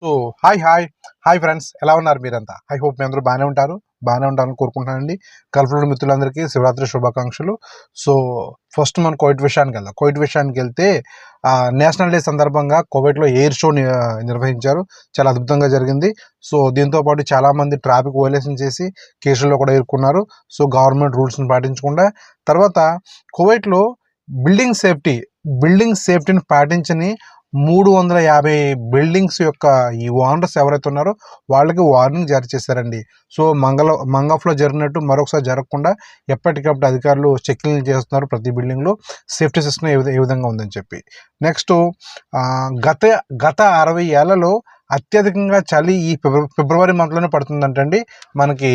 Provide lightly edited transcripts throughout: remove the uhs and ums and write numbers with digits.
So hi friends, ఎలా ఉన్నారు మీరంతా? ఐ హోప్ మీ అందరూ బాగానే ఉంటారని కోరుకుంటున్నానండి. గల్ఫ్లో మిత్రులందరికీ శివరాత్రి శుభాకాంక్షలు. సో ఫస్ట్ మనం కోవిడ్ విషయానికి వెళ్తే నేషనల్ డే సందర్భంగా కువైట్లో ఎయిర్ షో నిర్వహించారు. చాలా అద్భుతంగా జరిగింది. సో దీంతో పాటు చాలామంది ట్రాఫిక్ వయలేషన్ చేసి కేసుల్లో కూడా ఇరుక్కున్నారు. సో గవర్నమెంట్ రూల్స్ని పాటించకుండా తర్వాత కువైట్లో బిల్డింగ్ సేఫ్టీని పాటించని 350 బిల్డింగ్స్ యొక్క ఈ ఓనర్స్ ఎవరైతే ఉన్నారో వాళ్ళకి వార్నింగ్ జారీ చేశారండి. సో మంగఫ్లో జరిగినట్టు మరొకసారి జరగకుండా ఎప్పటికప్పుడు అధికారులు చెకింగ్ చేస్తున్నారు ప్రతి బిల్డింగ్లో. సేఫ్టీ సిస్టమ్ ఏ విధంగా ఉందని చెప్పి. నెక్స్ట్ గత 60 ఏళ్లలో అత్యధికంగా చలి ఈ ఫిబ్రవరి మంత్లోనే పడుతుందంటండి మనకి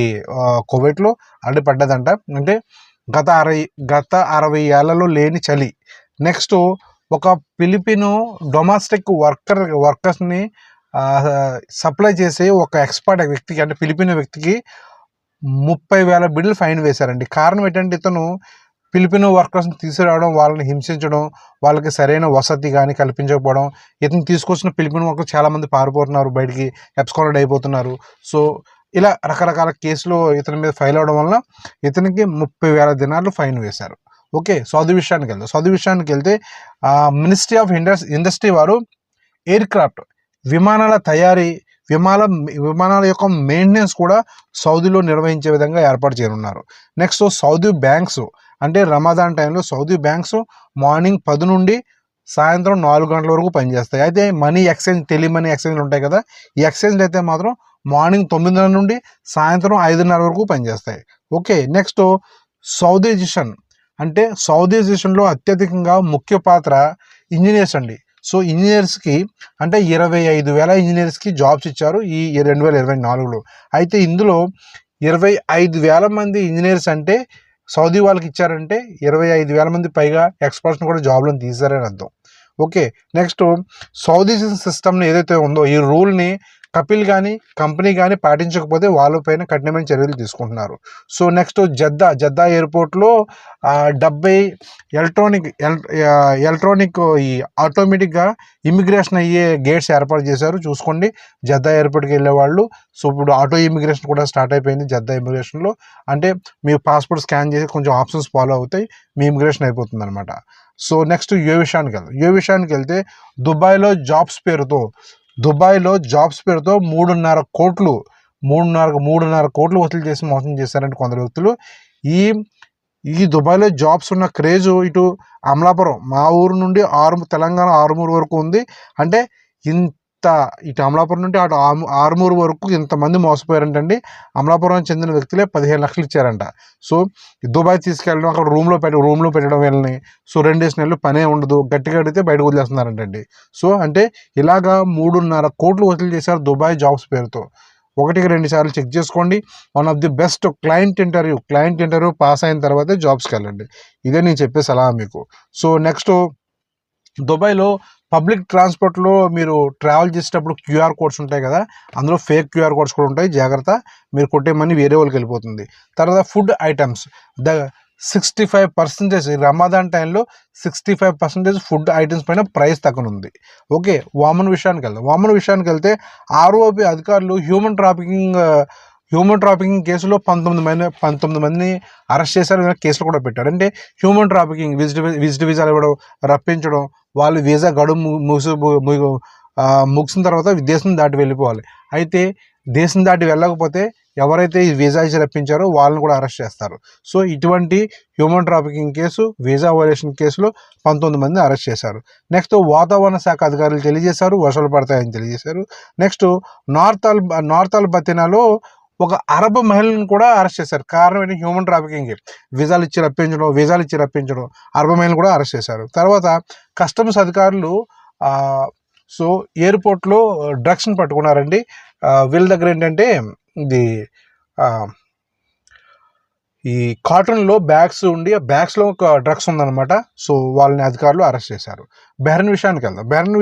కువైట్లో. ఆల్రెడీ పడ్డదంట. అంటే గత 60 ఏళ్లలో లేని చలి. నెక్స్ట్ ఒక ఫిలిపినో డొమెస్టిక్ వర్కర్స్ని సప్లై చేసే ఒక ఎక్స్పర్ట్ వ్యక్తికి, అంటే ఫిలిపినో వ్యక్తికి 30,000 బిల్లు ఫైన్ వేశారండి. కారణం ఏంటంటే ఇతను ఫిలిపినో వర్కర్స్ని తీసుకురావడం, వాళ్ళని హింసించడం, వాళ్ళకి సరైన వసతి కానీ కల్పించకపోవడం. ఇతను తీసుకొచ్చిన ఫిలిపినో వర్కర్స్ చాలామంది పారిపోతున్నారు, బయటికి ఎబ్స్కాండెడ్ అయిపోతున్నారు. సో ఇలా రకరకాల కేసులు ఇతని మీద ఫైల్ అవడం వల్ల ఇతనికి 30,000 దినార్లు ఫైన్ వేశారు. ఓకే, సౌదీ విషయానికి వెళ్తే మినిస్ట్రీ ఆఫ్ ఇండస్ట్రీ వారు ఎయిర్ క్రాఫ్ట్ విమానాల తయారీ, విమానాల యొక్క మెయింటెనెన్స్ కూడా సౌదీలో నిర్వహించే విధంగా ఏర్పాటు చేయనున్నారు. నెక్స్ట్ సౌదీ బ్యాంక్స్, అంటే రమదాన్ టైంలో సౌదీ బ్యాంక్స్ మార్నింగ్ 10 నుండి సాయంత్రం 4 గంటల వరకు పనిచేస్తాయి. అయితే టెలిమనీ ఎక్స్చేంజ్లు ఉంటాయి కదా, ఈ ఎక్స్చేంజ్లు అయితే మాత్రం మార్నింగ్ 9 నుండి సాయంత్రం 5:30 వరకు పనిచేస్తాయి. ఓకే, నెక్స్ట్ సౌదీజిషన్లో అత్యధికంగా ముఖ్య పాత్ర ఇంజనీర్స్ అండి. సో ఇంజనీర్స్కి అంటే 25,000 ఇంజనీర్స్కి జాబ్స్ ఇచ్చారు ఈ 2024లో. అయితే ఇందులో 25,000 మంది ఇంజనీర్స్ అంటే సౌదీ వాళ్ళకి ఇచ్చారంటే 25,000 మంది పైగా ఎక్స్పర్ట్స్ని కూడా జాబ్లను తీశారని అర్థం. ఓకే, నెక్స్ట్ సౌదీ సిస్టమ్ని ఏదైతే ఉందో ఈ రూల్ని కపిల్ కానీ కంపెనీ కానీ పాటించకపోతే వాళ్ళపైన కఠినమైన చర్యలు తీసుకుంటున్నారు. సో నెక్స్ట్ జద్దా ఎయిర్పోర్ట్లో 70 ఎలక్ట్రానిక్ ఈ ఆటోమేటిక్గా ఇమిగ్రేషన్ అయ్యే గేట్స్ ఏర్పాటు చేశారు. చూసుకోండి, జద్దా ఎయిర్పోర్ట్కి వెళ్ళే వాళ్ళు. సో ఇప్పుడు ఆటో ఇమిగ్రేషన్ కూడా స్టార్ట్ అయిపోయింది జద్దా ఇమిగ్రేషన్లో. అంటే మీ పాస్పోర్ట్ స్కాన్ చేసి కొంచెం ఆప్షన్స్ ఫాలో అవుతాయి, మీ ఇమిగ్రేషన్ అయిపోతుంది అనమాట. సో నెక్స్ట్ యుఏ విషయానికి వెళ్తే దుబాయ్లో జాబ్స్ పేరుతో 3.5 కోట్లు వసూలు చేసి మోసం చేశారంటే కొందరు వ్యక్తులు. ఈ దుబాయ్లో జాబ్స్ ఉన్న క్రేజ్ ఇటు అమలాపురం, మా ఊరు నుండి తెలంగాణ ఆరుమూరు వరకు ఉంది. అంటే ఇటు అమలాపురం నుండి అటు ఆరుమూరు వరకు ఇంతమంది మోసపోయారంటండి. అమలాపురం చెందిన వ్యక్తులే 15 లక్షలు ఇచ్చారంట. సో దుబాయ్ తీసుకెళ్ళడం, అక్కడ రూమ్లో పెట్టడం వీళ్ళని. సో 2 నెలలు పనే ఉండదు, గట్టిగా అడిగితే బయటకు వదిలేస్తున్నారంటండి. సో అంటే ఇలాగా 3.5 కోట్లు వసూలు చేశారు దుబాయ్ జాబ్స్ పేరుతో. 1-2 సార్లు చెక్ చేసుకోండి. One of the best client interview pass అయిన తర్వాతే జాబ్స్కి వెళ్ళండి. ఇదే నేను చెప్పే సలహా మీకు. సో నెక్స్ట్ దుబాయ్లో పబ్లిక్ ట్రాన్స్పోర్ట్లో మీరు ట్రావెల్ చేసేటప్పుడు క్యూఆర్ కోడ్స్ ఉంటాయి కదా, అందులో ఫేక్ క్యూఆర్ కోడ్స్ కూడా ఉంటాయి, జాగ్రత్త. మీరు కొట్టే మనీ వేరే వాళ్ళకి వెళ్ళిపోతుంది. తర్వాత ఫుడ్ ఐటమ్స్ 65% రమదాన్ టైంలో 65% ఫుడ్ ఐటమ్స్ పైన ప్రైస్ తగ్గనుంది. ఓకే, వామన్ విషయానికి వెళ్తే ఆర్ఓబి అధికారులు హ్యూమన్ ట్రాఫికింగ్ కేసులో 19 మందిని అరెస్ట్ చేశారు, కేసులు కూడా పెట్టారు. అంటే హ్యూమన్ ట్రాఫికింగ్, విజిట్ వీసాలు ఇవ్వడం, రప్పించడం, వాళ్ళు వీసా గడువు ముగిసిన తర్వాత దేశం దాటి వెళ్ళిపోవాలి. అయితే దేశం దాటి వెళ్ళకపోతే ఎవరైతే ఈ వీసా ఇచ్చి రప్పించారో వాళ్ళని కూడా అరెస్ట్ చేస్తారు. సో ఇటువంటి human trafficking case, visa violation కేసులో 19 మంది అరెస్ట్ చేశారు. నెక్స్ట్ వాతావరణ శాఖ అధికారులు తెలియజేశారు వర్షాలు పడతాయని తెలియజేశారు. నెక్స్ట్ నార్త్ అల్ బతినాలో ఒక అరబ్ మహిళను కూడా అరెస్ట్ చేశారు. కారణం ఏంటి? హ్యూమన్ ట్రాఫికింగ్, వీసాలు ఇచ్చి రప్పించడం. అరబ్ మహిళను కూడా అరెస్ట్ చేశారు. తర్వాత కస్టమ్స్ అధికారులు సో ఎయిర్పోర్ట్లో డ్రగ్స్ని పట్టుకున్నారండి. వీళ్ళ దగ్గర ఏంటంటే ఈ కాటన్లో బ్యాగ్స్ ఉండి ఆ బ్యాగ్స్లో ఒక డ్రగ్స్ ఉందన్నమాట. సో వాళ్ళని అధికారులు అరెస్ట్ చేశారు. బెహ్రెన్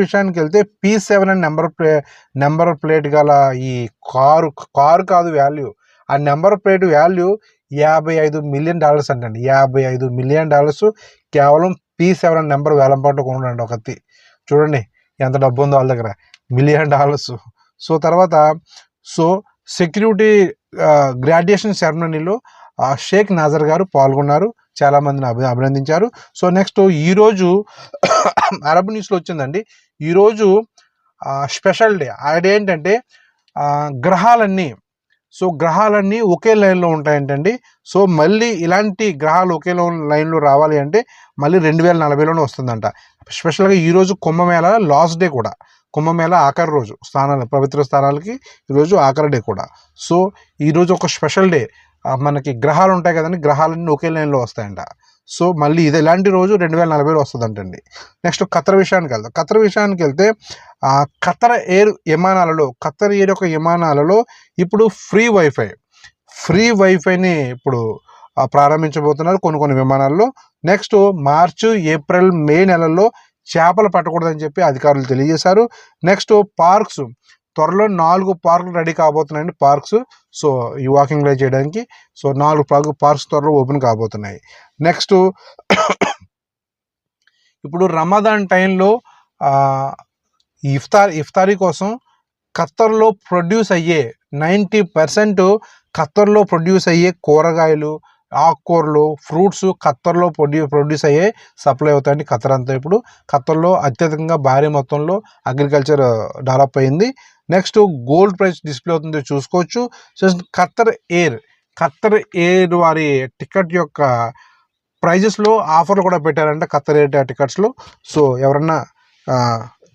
విషయానికి వెళ్తే P7 అని నెంబర్ ప్లేట్ గల ఈ కారు కాదు వాల్యూ, ఆ నెంబర్ ప్లేట్ వాల్యూ $55 మిలియన్ అంటండి. $55 మిలియన్ కేవలం P7 నెంబర్ వేలంపాటు కొనండి ఒకటి. చూడండి ఎంత డబ్బు ఉందో వాళ్ళ దగ్గర, $1 మిలియన్. సో తర్వాత సో సెక్యూరిటీ గ్రాడ్యుయేషన్ సెరమనీలో షేక్ నాజర్ గారు పాల్గొన్నారు, చాలామందిని అభినందించారు. సో నెక్స్ట్ ఈరోజు అరబ్ న్యూస్లో వచ్చిందండి, ఈరోజు స్పెషల్ డే. అదేంటంటే గ్రహాలన్నీ ఒకే లైన్లో ఉంటాయంటండి. సో మళ్ళీ ఇలాంటి గ్రహాలు ఒకే లైన్లో రావాలి అంటే మళ్ళీ 2040లోనే వస్తుందంట. స్పెషల్గా ఈరోజు కుంభమేళ లాస్ట్ డే కూడా, కుంభమేళ ఆఖరి రోజు, పవిత్ర స్థానాలకి ఈరోజు ఆఖరి డే కూడా. సో ఈరోజు ఒక స్పెషల్ డే. మనకి గ్రహాలు ఉంటాయి కదండి, గ్రహాలన్నీ ఒకే లైన్లో వస్తాయంట. సో మళ్ళీ ఇది ఇలాంటి రోజు 2040లో వస్తుందంటండి. నెక్స్ట్ ఖత్తర్ విషయానికి వెళ్తే ఖత్తర్ ఎయిర్ యొక్క విమానాలలో ఇప్పుడు ఫ్రీ వైఫైని ఇప్పుడు ప్రారంభించబోతున్నారు కొన్ని విమానాల్లో. నెక్స్ట్ మార్చి, ఏప్రిల్, మే నెలల్లో చేపలు పట్టకూడదని చెప్పి అధికారులు తెలియజేశారు. నెక్స్ట్ పార్క్స్, త్వరలో 4 పార్కులు రెడీ కాబోతున్నాయండి పార్క్స్. సో ఈ వాకింగ్ రైడ్ చేయడానికి. సో 4 పార్క్స్ త్వరలో ఓపెన్ కాబోతున్నాయి. నెక్స్ట్ ఇప్పుడు రమదాన్ టైంలో ఇఫ్తారీ కోసం ఖత్తర్లో ప్రొడ్యూస్ అయ్యే 90% ఖత్తర్లో ప్రొడ్యూస్ అయ్యే కూరగాయలు, ఆకుకూరలు, ఫ్రూట్స్ ఖత్తర్లో ప్రొడ్యూస్ అయ్యే సప్లై అవుతాయండి. ఖత్తర్ అంతా ఇప్పుడు ఖత్తర్లో అత్యధికంగా భారీ మొత్తంలో అగ్రికల్చర్ డెవలప్ అయింది. నెక్స్ట్ గోల్డ్ ప్రైస్ డిస్ప్లే అవుతుంది, చూసుకోవచ్చు. సో ఖత్తర్ ఎయిర్ వారి టికెట్ యొక్క ప్రైజెస్లో ఆఫర్లు కూడా పెట్టారంట ఖత్తర్ ఎయిర్ టికెట్స్లో. సో ఎవరన్నా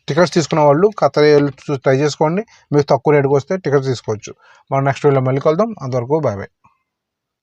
టికెట్స్ తీసుకున్న వాళ్ళు ఖత్తర్ ఎయిర్ ట్రై చేసుకోండి, మీరు తక్కువ రేటుకి వస్తే టికెట్స్ తీసుకోవచ్చు. మనం నెక్స్ట్ వీడియోలో మళ్ళీ కలుద్దాం. అంతవరకు బాయ్ బాయ్.